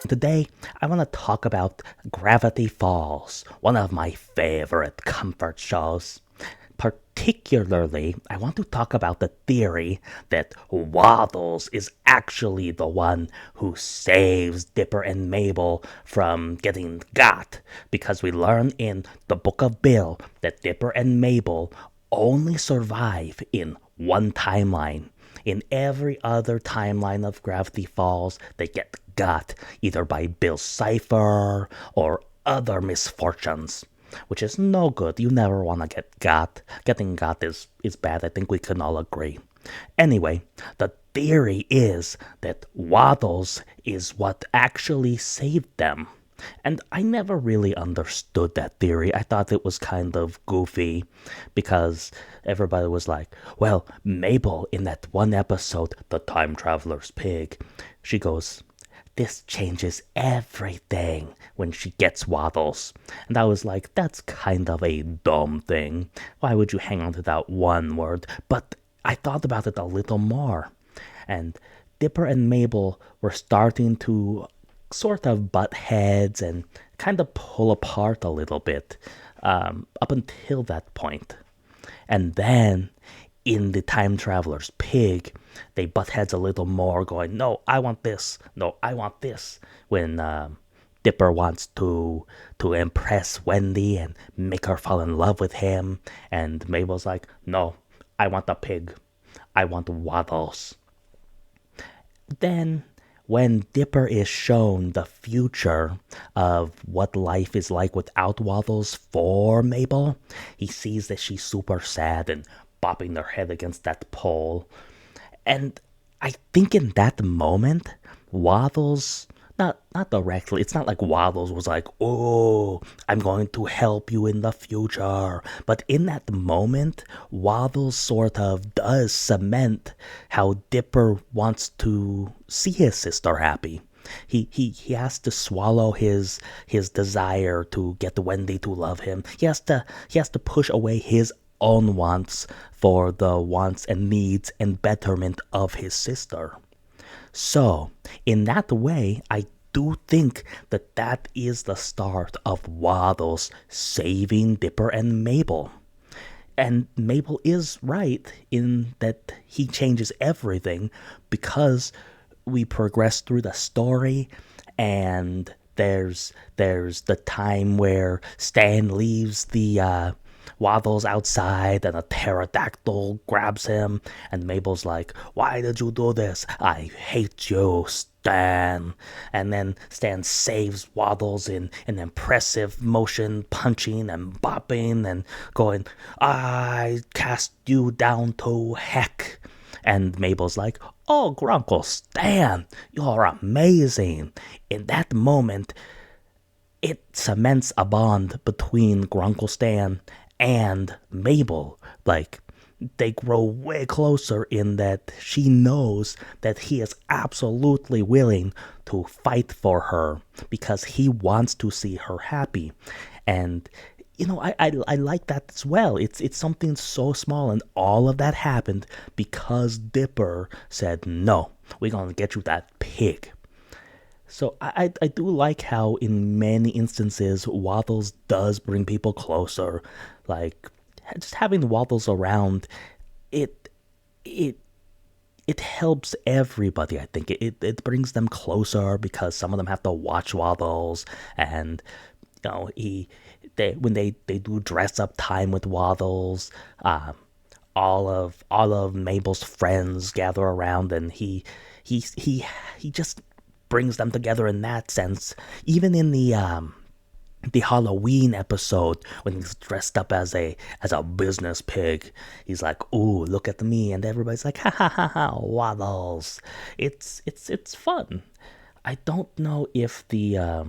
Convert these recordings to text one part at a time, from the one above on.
Today, I want to talk about Gravity Falls, one of my favorite comfort shows. Particularly, I want to talk about the theory that Waddles is actually the one who saves Dipper and Mabel from getting got, because we learn in the Book of Bill that Dipper and Mabel only survive in one timeline. In every other timeline of Gravity Falls, they get got either by Bill's cipher or other misfortunes, which is no good. You never want to get got. Getting got is bad. I think we can all agree. Anyway, the theory is that Waddles is what actually saved them. And I never really understood that theory. I thought it was kind of goofy because everybody was like, well, Mabel in that one episode, The Time Traveler's Pig, she goes, this changes everything when she gets Waddles. And I was like, that's kind of a dumb thing. Why would you hang on to that one word? But I thought about it a little more. And Dipper and Mabel were starting to sort of butt heads and kind of pull apart a little bit up until that point. And then in the Time Traveler's Pig, they butt heads a little more, going, no, I want this. No, I want this. When Dipper wants to impress Wendy and make her fall in love with him. And Mabel's like, no, I want the pig. I want Waddles. Then when Dipper is shown the future of what life is like without Waddles for Mabel, he sees that she's super sad and bopping her head against that pole. And I think in that moment, Waddles, not directly, it's not like Waddles was like, oh, I'm going to help you in the future. But in that moment, Waddles sort of does cement how Dipper wants to see his sister happy. He has to swallow his desire to get Wendy to love him. He has to push away his own wants for the wants and needs and betterment of his sister. So, in that way, I do think that that is the start of Waddles saving Dipper and Mabel. And Mabel is right in that he changes everything because we progress through the story, and there's the time where Stan leaves the Waddles outside and a pterodactyl grabs him, and Mabel's like, why did you do this? I hate you, Stan. And then Stan saves Waddles in an impressive motion, punching and bopping and going, I cast you down to heck. And Mabel's like, oh, Grunkle Stan, you're amazing. In that moment, it cements a bond between Grunkle Stan and Mabel. Like, they grow way closer in that she knows that he is absolutely willing to fight for her because he wants to see her happy. And I like that as well. It's something so small, and all of that happened because Dipper said, no, we're gonna get you that pig. So I do like how in many instances Waddles does bring people closer. Like, just having Waddles around, it it it helps everybody. I think it brings them closer because some of them have to watch Waddles, and when they do dress up time with Waddles, all of Mabel's friends gather around, and he just brings them together in that sense. Even in the Halloween episode when he's dressed up as a business pig, he's like, "Ooh, look at me," and everybody's like, "Ha ha ha ha, Waddles." It's fun. I don't know if the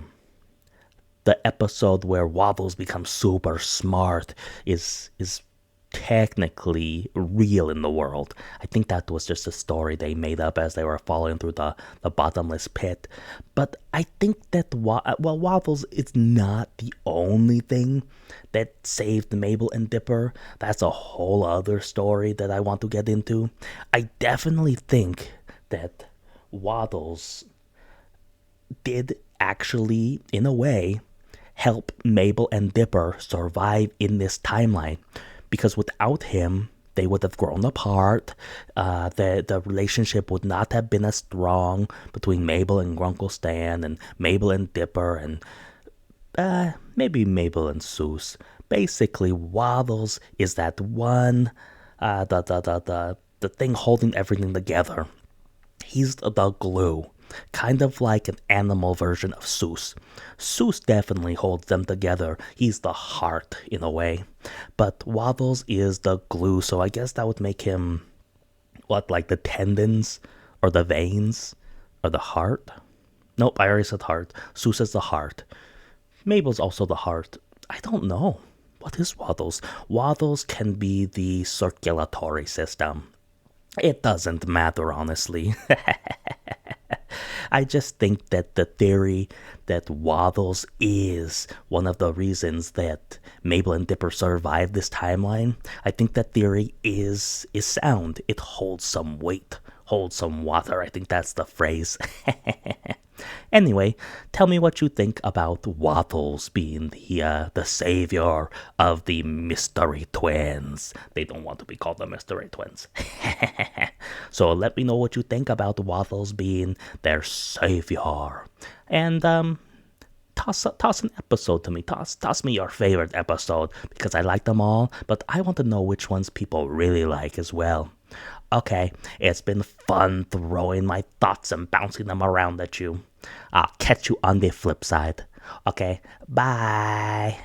episode where Waddles becomes super smart is technically real in the world. I think that was just a story they made up as they were falling through the bottomless pit. But I think that Waddles is not the only thing that saved Mabel and Dipper. That's a whole other story that I want to get into. I definitely think that Waddles did actually, in a way, help Mabel and Dipper survive in this timeline. Because without him, they would have grown apart. The relationship would not have been as strong between Mabel and Grunkle Stan and Mabel and Dipper and maybe Mabel and Seuss. Basically, Waddles is that one, the thing holding everything together. He's the glue, kind of like an animal version of Seuss. Seuss definitely holds them together. He's the heart in a way. But Waddles is the glue, so I guess that would make him, what, like the tendons or the veins or the heart? Nope, I already said heart. Seuss is the heart. Mabel's also the heart. I don't know. What is Waddles? Waddles can be the circulatory system. It doesn't matter, honestly. I just think that the theory that Waddles is one of the reasons that Mabel and Dipper survived this timeline, I think that theory is sound. It holds some weight, holds some water. I think that's the phrase. Anyway, tell me what you think about Waddles being the savior of the Mystery Twins. They don't want to be called the Mystery Twins. So let me know what you think about Waddles being their savior. And toss an episode to me. Toss me your favorite episode, because I like them all, but I want to know which ones people really like as well. Okay, it's been fun throwing my thoughts and bouncing them around at you. I'll catch you on the flip side. Okay, bye.